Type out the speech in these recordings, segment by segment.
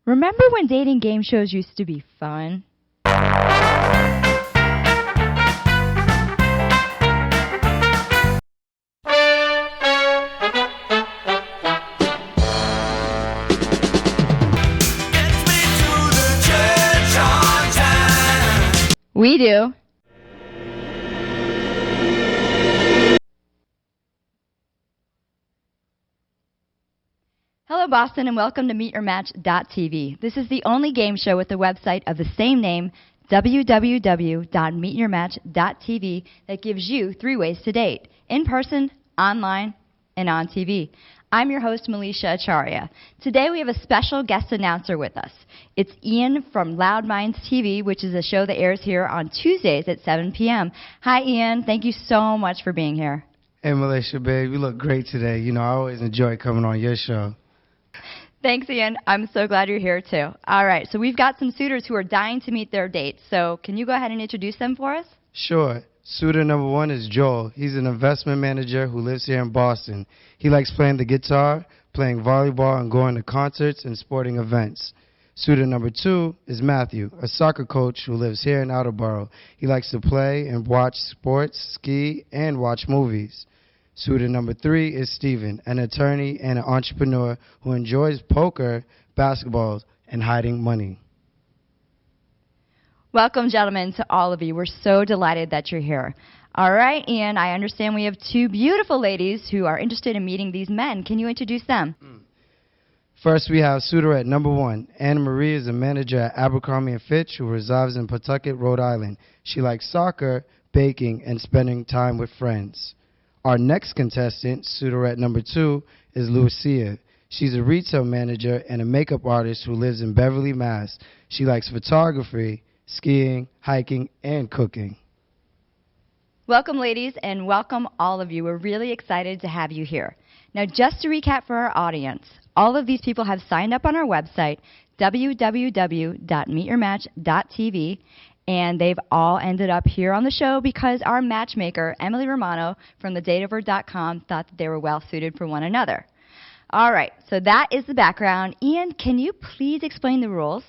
Remember when dating game shows used to be fun? We do. Hello, Boston, and welcome to MeetYourMatch.tv. This is the only game show with a website of the same name, www.meetyourmatch.tv, that gives you 3 ways to date: in person, online, and on TV. I'm your host, Melisha Acharya. Today we have a special guest announcer with us. It's Ian from Loud Minds TV, which is a show that airs here on Tuesdays at 7 p.m. Hi, Ian. Thank you so much for being here. Hey, Melisha, babe. You look great today. You know, I always enjoy coming on your show. Thanks, Ian. I'm so glad you're here, too. All right, so we've got some suitors who are dying to meet their dates. So can you go ahead and introduce them for us? Sure. Suitor number 1 is Joel. He's an investment manager who lives here in Boston. He likes playing the guitar, playing volleyball, and going to concerts and sporting events. Suitor number 2 is Matthew, a soccer coach who lives here in Attleboro. He likes to play and watch sports, ski, and watch movies. Suitor number 3 is Steven, an attorney and an entrepreneur who enjoys poker, basketball, and hiding money. Welcome, gentlemen, to all of you. We're so delighted that you're here. All right, Ian, I understand we have 2 beautiful ladies who are interested in meeting these men. Can you introduce them? First, we have suitorette number 1. Anna Marie is a manager at Abercrombie & Fitch who resides in Pawtucket, Rhode Island. She likes soccer, baking, and spending time with friends. Our next contestant, suitorette number 2, is Lucia. She's a retail manager and a makeup artist who lives in Beverly, Mass. She likes photography, skiing, hiking, and cooking. Welcome, ladies, and welcome all of you. We're really excited to have you here. Now, just to recap for our audience, all of these people have signed up on our website, www.meetyourmatch.tv, and they've all ended up here on the show because our matchmaker, Emily Romano from thedateover.com, thought that they were well suited for one another. All right, so that is the background. Ian, can you please explain the rules?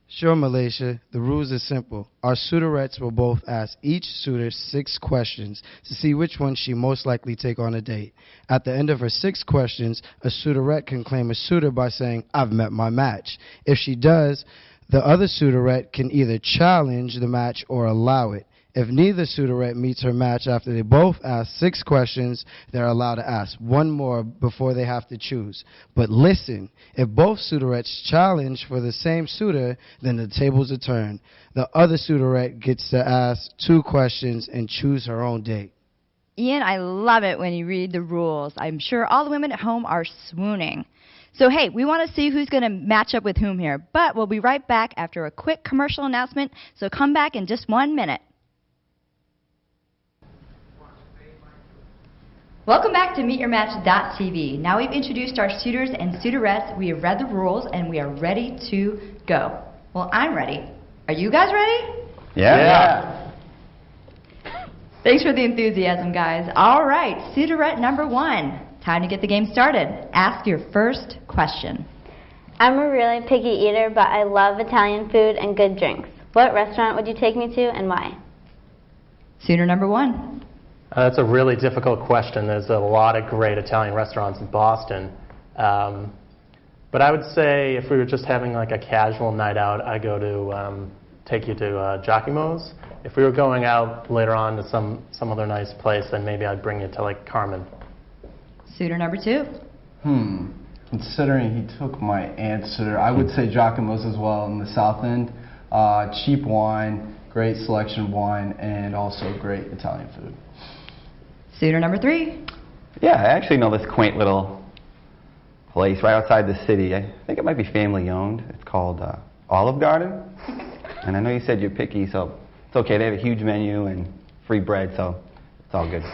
Sure, Malaysia. The rules are simple. Our suitorettes will both ask each suitor 6 questions to see which one she most likely take on a date. At the end of her 6 questions, a suitorette can claim a suitor by saying, "I've met my match." If she does, the other suitorette can either challenge the match or allow it. If neither suitorette meets her match after they both ask 6 questions, they're allowed to ask 1 more before they have to choose. But listen, if both suitorettes challenge for the same suitor, then the tables are turned. The other suitorette gets to ask 2 questions and choose her own date. Ian, I love it when you read the rules. I'm sure all the women at home are swooning. So, hey, we want to see who's going to match up with whom here. But we'll be right back after a quick commercial announcement, so come back in just 1 minute. Welcome back to MeetYourMatch.tv. Now we've introduced our suitors and suitorettes, we have read the rules, and we are ready to go. Well, I'm ready. Are you guys ready? Yeah. Thanks for the enthusiasm, guys. All right, suitorette number 1. Time to get the game started. Ask your first question. I'm a really picky eater, but I love Italian food and good drinks. What restaurant would you take me to and why? Suitor number 1. That's a really difficult question. There's a lot of great Italian restaurants in Boston. But I would say if we were just having like a casual night out, I'd go to take you to Giacomo's. If we were going out later on to some other nice place, then maybe I'd bring you to like Carmen. Suitor number 2. Considering he took my answer, I would say Giacomo's as well in the South End. Cheap wine, great selection of wine, and also great Italian food. Suitor number 3. Yeah, I actually know this quaint little place right outside the city. I think it might be family owned. It's called Olive Garden. And I know you said you're picky, so it's okay. They have a huge menu and free bread, so it's all good.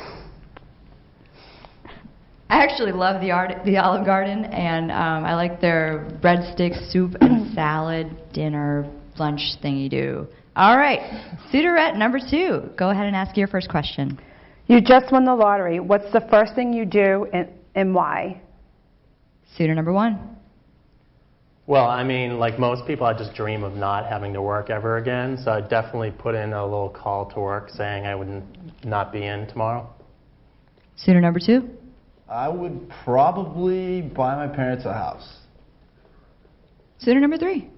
I actually love the Olive Garden, and I like their breadsticks, soup, and salad, dinner, lunch thingy-do. All right, suitorette number 2. Go ahead and ask your first question. You just won the lottery. What's the first thing you do and why? Suitor number 1. Well, I mean, like most people, I just dream of not having to work ever again. So I definitely put in a little call to work saying I would not be in tomorrow. Suitor number 2? I would probably buy my parents a house. Suitor number 3?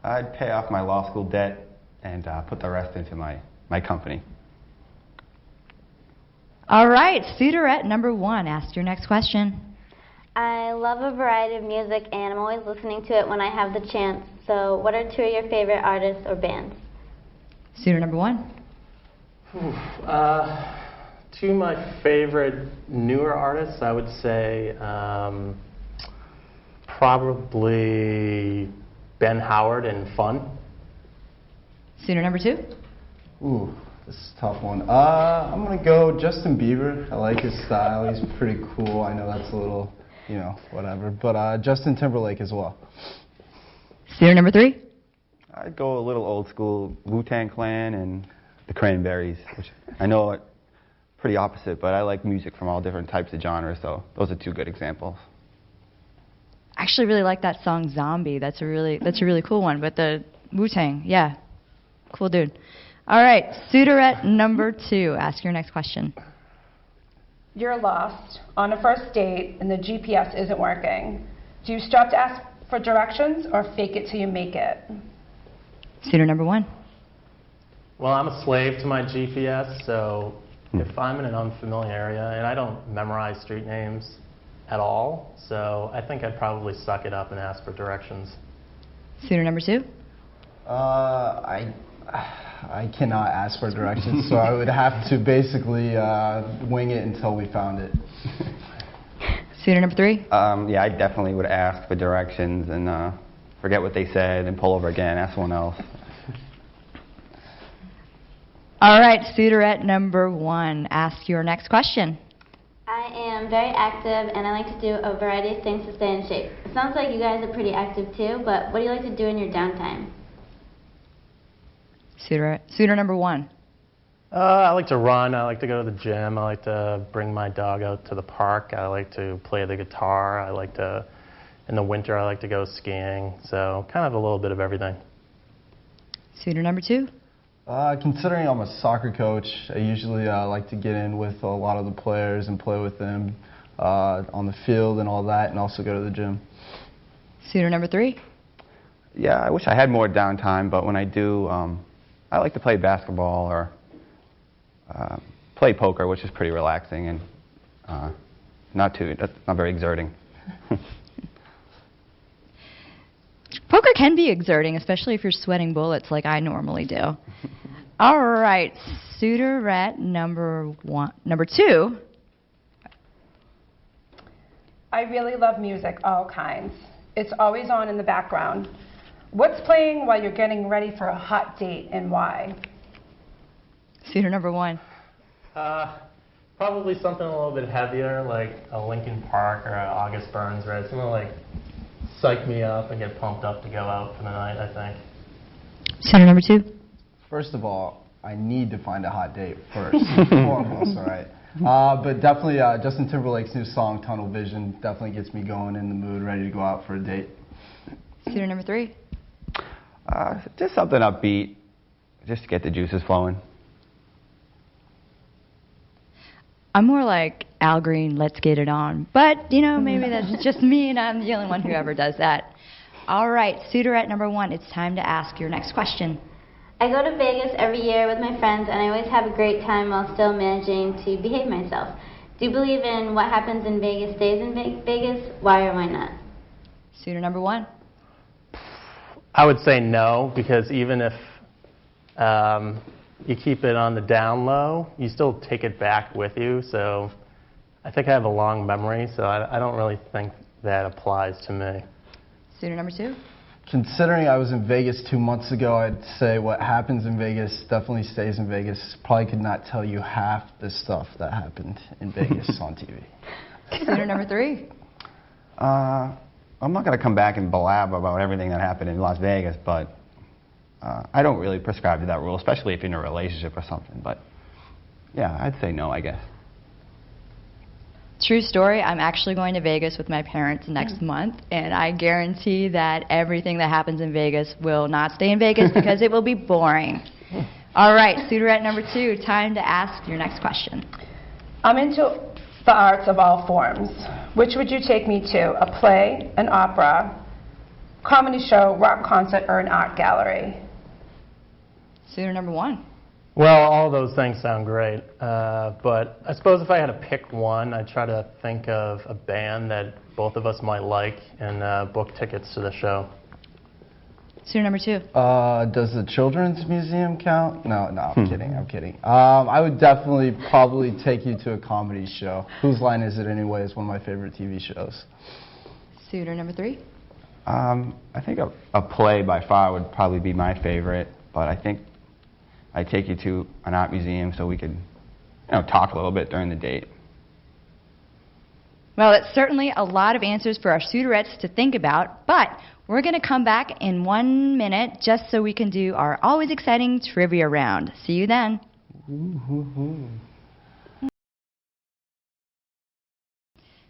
I'd pay off my law school debt and put the rest into my company. All right, suitorette number 1, ask your next question. I love a variety of music, and I'm always listening to it when I have the chance. So what are 2 of your favorite artists or bands? Suitor number 1? 2 of my favorite newer artists, I would say probably Ben Howard and Fun. Suitor number 2? Ooh, this is a tough one. I'm going to go Justin Bieber. I like his style. He's pretty cool. I know that's a little, whatever. But Justin Timberlake as well. Suitor number 3? I'd go a little old school, Wu-Tang Clan and the Cranberries, which I know are pretty opposite, but I like music from all different types of genres, so those are 2 good examples. I actually really like that song Zombie. That's a really cool one, but the Wu-Tang, yeah. Cool dude. All right, suitorette number 2, ask your next question. You're lost on a first date and the GPS isn't working. Do you stop to ask for directions or fake it till you make it? Suitor number 1? Well, I'm a slave to my GPS, so if I'm in an unfamiliar area, and I don't memorize street names at all, so I think I'd probably suck it up and ask for directions. Suitor number 2? I cannot ask for directions, so I would have to basically wing it until we found it. Suitor number 3? Yeah, I definitely would ask for directions and forget what they said and pull over again, ask someone else. All right, suitorette number 1, ask your next question. I am very active, and I like to do a variety of things to stay in shape. It sounds like you guys are pretty active too, but what do you like to do in your downtime? Suitor number 1. I like to run. I like to go to the gym. I like to bring my dog out to the park. I like to play the guitar. In the winter, I like to go skiing. So kind of a little bit of everything. Suitor number 2. Considering I'm a soccer coach, I usually like to get in with a lot of the players and play with them on the field and all that, and also go to the gym. Suitor number 3. Yeah, I wish I had more downtime, but when I do, I like to play basketball or play poker, which is pretty relaxing and not very exerting. Poker can be exerting, especially if you're sweating bullets like I normally do. All right, suitorette number 2. I really love music, all kinds. It's always on in the background. What's playing while you're getting ready for a hot date and why? Suitor number 1. Probably something a little bit heavier, like a Linkin Park or a August Burns, right? Something like psych me up and get pumped up to go out for the night, I think. Suitor number 2. First of all, I need to find a hot date first. Foremost, all right. But definitely Justin Timberlake's new song, Tunnel Vision, definitely gets me going in the mood, ready to go out for a date. Suitor number 3. Just something upbeat, just to get the juices flowing. I'm more like Al Green, let's get it on. But, maybe that's just me and I'm the only one who ever does that. All right, suitorette number 1, it's time to ask your next question. I go to Vegas every year with my friends, and I always have a great time while still managing to behave myself. Do you believe in what happens in Vegas stays in Vegas? Why or why not? Suitor number 1. I would say no, because even if you keep it on the down low, you still take it back with you. So I think I have a long memory, so I don't really think that applies to me. Suitor number 2. Considering I was in Vegas 2 months ago, I'd say what happens in Vegas definitely stays in Vegas. Probably could not tell you half the stuff that happened in Vegas on TV. Suitor number 3. I'm not going to come back and blab about everything that happened in Las Vegas, but I don't really prescribe to that rule, especially if you're in a relationship or something. But yeah, I'd say no, I guess. True story, I'm actually going to Vegas with my parents next month, and I guarantee that everything that happens in Vegas will not stay in Vegas because it will be boring. All right, suitorette number 2, time to ask your next question. I'm into the arts of all forms. Which would you take me to? A play, an opera, comedy show, rock concert, or an art gallery? Suitor number 1. Well, all those things sound great, but I suppose if I had to pick one, I'd try to think of a band that both of us might like and book tickets to the show. Suitor number 2. Does the Children's Museum count? No, I'm kidding. I would definitely probably take you to a comedy show. Whose Line Is It Anyway is one of my favorite TV shows. Suitor number 3. I think a play by far would probably be my favorite, but I think I'd take you to an art museum so we could, talk a little bit during the date. Well, that's certainly a lot of answers for our suitorettes to think about, but we're going to come back in 1 minute just so we can do our always exciting trivia round. See you then.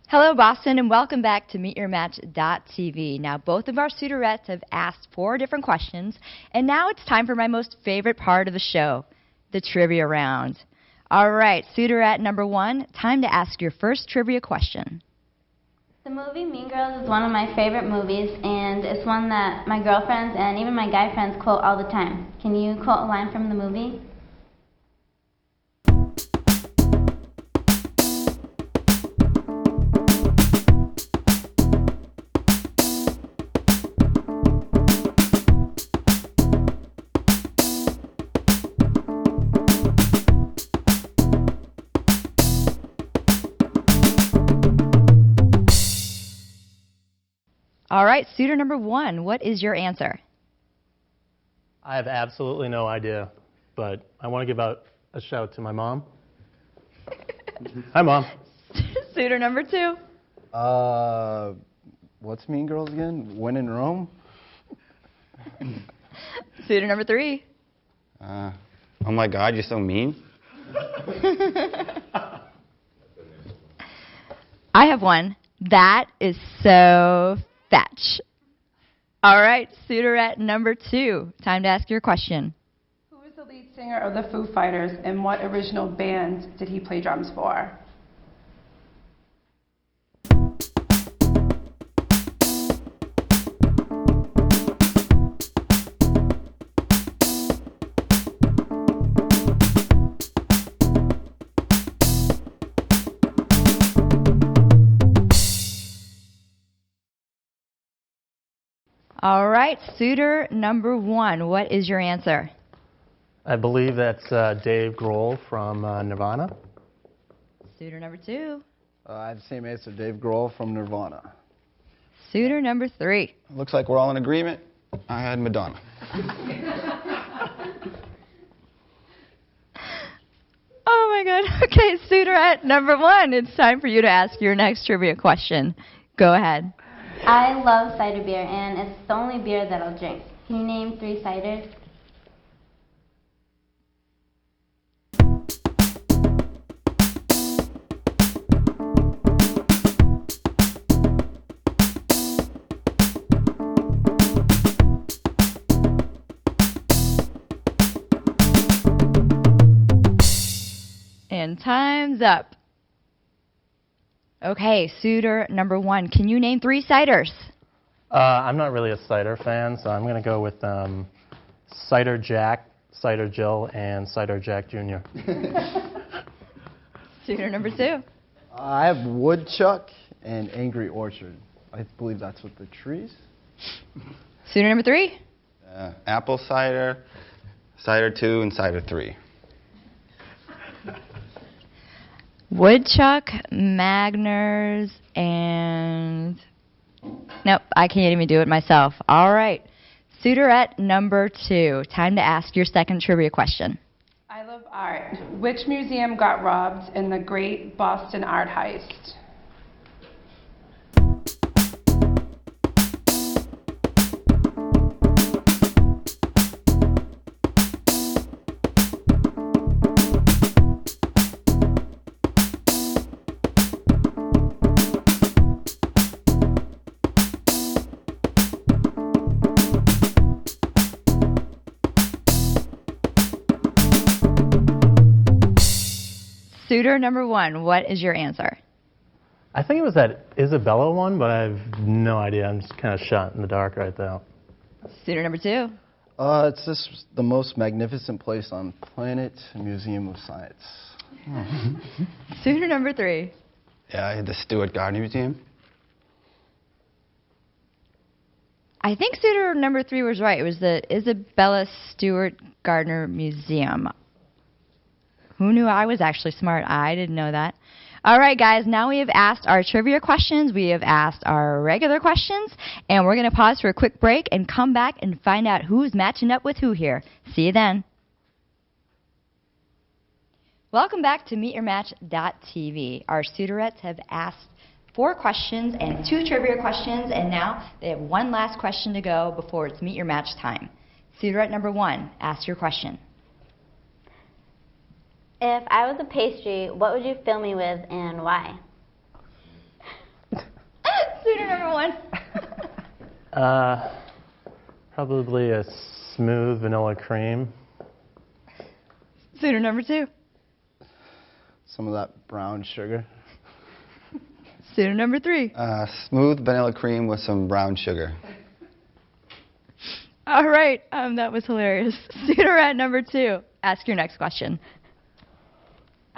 Hello, Boston, and welcome back to MeetYourMatch.tv. Now, both of our suitorettes have asked 4 different questions, and now it's time for my most favorite part of the show, the trivia round. All right, suitorette number 1, time to ask your first trivia question. The movie Mean Girls is one of my favorite movies, and it's one that my girlfriends and even my guy friends quote all the time. Can you quote a line from the movie? All right, suitor number 1, what is your answer? I have absolutely no idea, but I want to give out a shout to my mom. Hi, Mom. Suitor number 2. What's Mean Girls again? When in Rome? Suitor number 3. Oh my God, you're so mean. I have one. That is so fetch. All right, suitorette number 2. Time to ask your question. Who is the lead singer of the Foo Fighters, and what original band did he play drums for? All right, suitor number 1, what is your answer? I believe that's Dave Grohl from Nirvana. Suitor number 2. I have the same answer, Dave Grohl from Nirvana. Suitor number 3. Looks like we're all in agreement. I had Madonna. Oh my God. Okay, suitorette number 1. It's time for you to ask your next trivia question. Go ahead. I love cider beer, and it's the only beer that I'll drink. Can you name 3 ciders? And time's up. Okay, suitor number 1. Can you name 3 ciders? I'm not really a cider fan, so I'm going to go with Cider Jack, Cider Jill, and Cider Jack Jr. Suitor number 2. I have Woodchuck and Angry Orchard. I believe that's what the trees. Suitor number 3. Apple cider, cider 2, and cider 3. Woodchuck, Magners, and... Nope, I can't even do it myself. All right. Suitorette number 2. Time to ask your second trivia question. I love art. Which museum got robbed in the Great Boston Art Heist? Suitor number 1, what is your answer? I think it was that Isabella one, but I have no idea. I'm just kind of shot in the dark right now. Suitor number 2. It's just the most magnificent place on planet, Museum of Science. Suitor number 3. Yeah, I had the Stewart Gardner Museum. I think suitor number 3 was right. It was the Isabella Stewart Gardner Museum. Who knew I was actually smart? I didn't know that. All right, guys, now we have asked our trivia questions. We have asked our regular questions. And we're going to pause for a quick break and come back and find out who's matching up with who here. See you then. Welcome back to MeetYourMatch.tv. Our suitorettes have asked 4 questions and 2 trivia questions, and now they have one last question to go before it's Meet Your Match time. Suitorette number 1, ask your question. If I was a pastry, what would you fill me with and why? Suitor number 1. Probably a smooth vanilla cream. Suitor number 2. Some of that brown sugar. Suitor number 3. Smooth vanilla cream with some brown sugar. All right, that was hilarious. Suitorette number 2, ask your next question.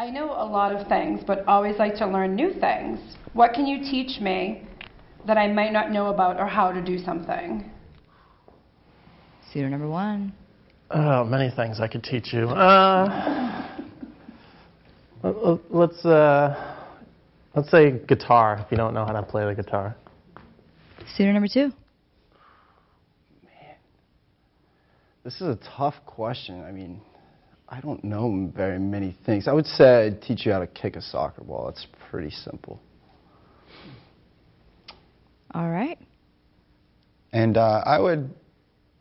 I know a lot of things, but always like to learn new things. What can you teach me that I might not know about or how to do something? Suitor number 1. Oh, many things I could teach you. Let's say guitar, if you don't know how to play the guitar. Suitor number 2. This is a tough question. I mean, I don't know very many things. I would say I'd teach you how to kick a soccer ball. It's pretty simple. All right. And I would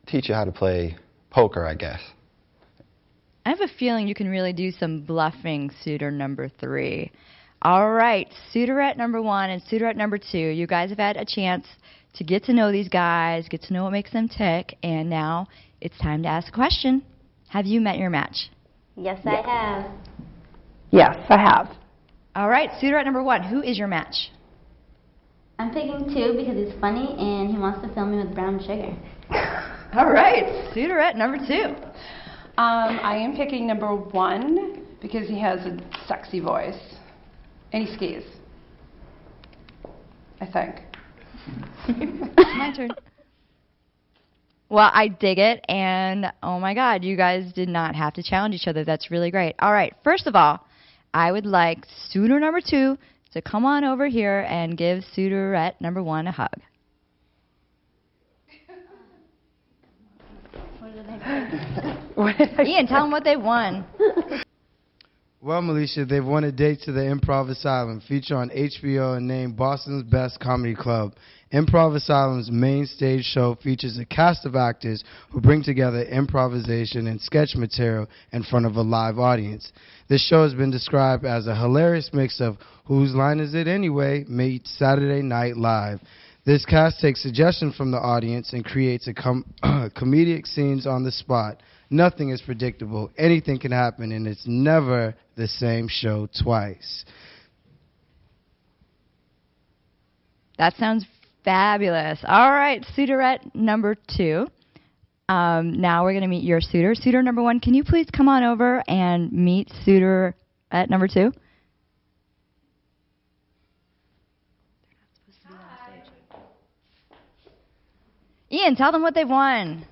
teach you how to play poker, I guess. I have a feeling you can really do some bluffing, suitor number 3. All right, suitorette number 1 and suitorette number 2. You guys have had a chance to get to know these guys, get to know what makes them tick, and now it's time to ask a question. Have you met your match? Yes, I have. Yes, I have. All right, suitorette number 1. Who is your match? I'm picking 2 because he's funny and he wants to fill me with brown sugar. All right, suitorette number 2. I am picking number 1 because he has a sexy voice. And he skis. I think. My turn. Well, I dig it, and oh my God, you guys did not have to challenge each other. That's really great. All right, first of all, I would like suitor number 2 to come on over here and give suitorette number 1 a hug. Ian, tell them what they won. Well, Melisha, they've won a date to the Improv Asylum, feature on HBO and named Boston's Best Comedy Club. Improv Asylum's main stage show features a cast of actors who bring together improvisation and sketch material in front of a live audience. This show has been described as a hilarious mix of Whose Line Is It Anyway? Meets Saturday Night Live. This cast takes suggestions from the audience and creates comedic scenes on the spot. Nothing is predictable. Anything can happen, and it's never the same show twice. That sounds fabulous. All right, suitorette number 2. Now we're going to meet your suitor. Suitor number 1, can you please come on over and meet suitor at number 2? Ian, tell them what they've won.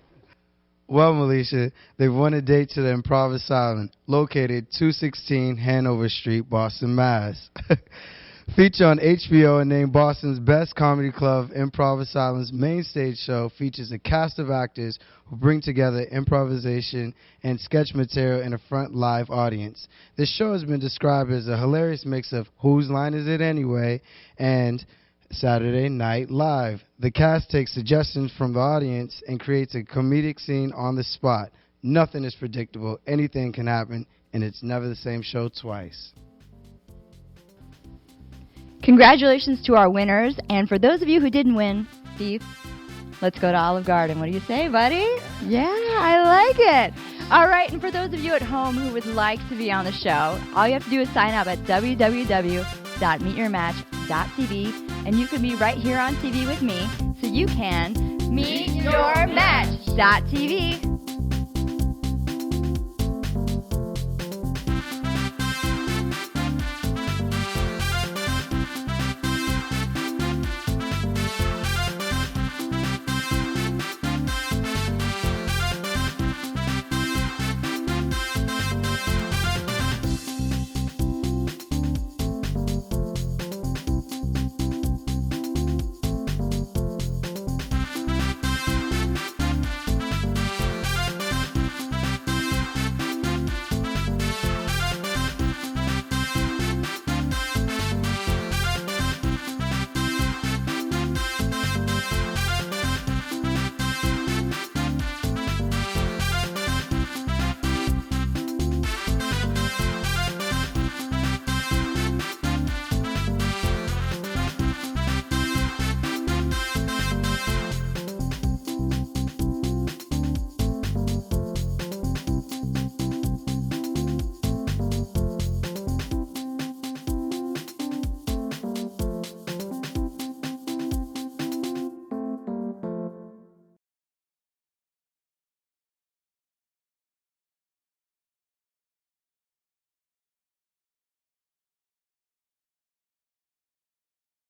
Well, Melisha, they've won a date to the Improv Asylum, located 216 Hanover Street, Boston, Mass. Feature on HBO and named Boston's Best Comedy Club, Improv Asylum's main stage show features a cast of actors who bring together improvisation and sketch material in a front live audience. This show has been described as a hilarious mix of Whose Line Is It Anyway? And Saturday Night Live. The cast takes suggestions from the audience and creates a comedic scene on the spot. Nothing is predictable. Anything can happen, and it's never the same show twice. Congratulations to our winners. And for those of you who didn't win, Steve, let's go to Olive Garden. What do you say, buddy? Yeah, I like it. All right, and for those of you at home who would like to be on the show, all you have to do is sign up at www.meetyourmatch.tv, and you can be right here on TV with me, so you can meet your match.tv.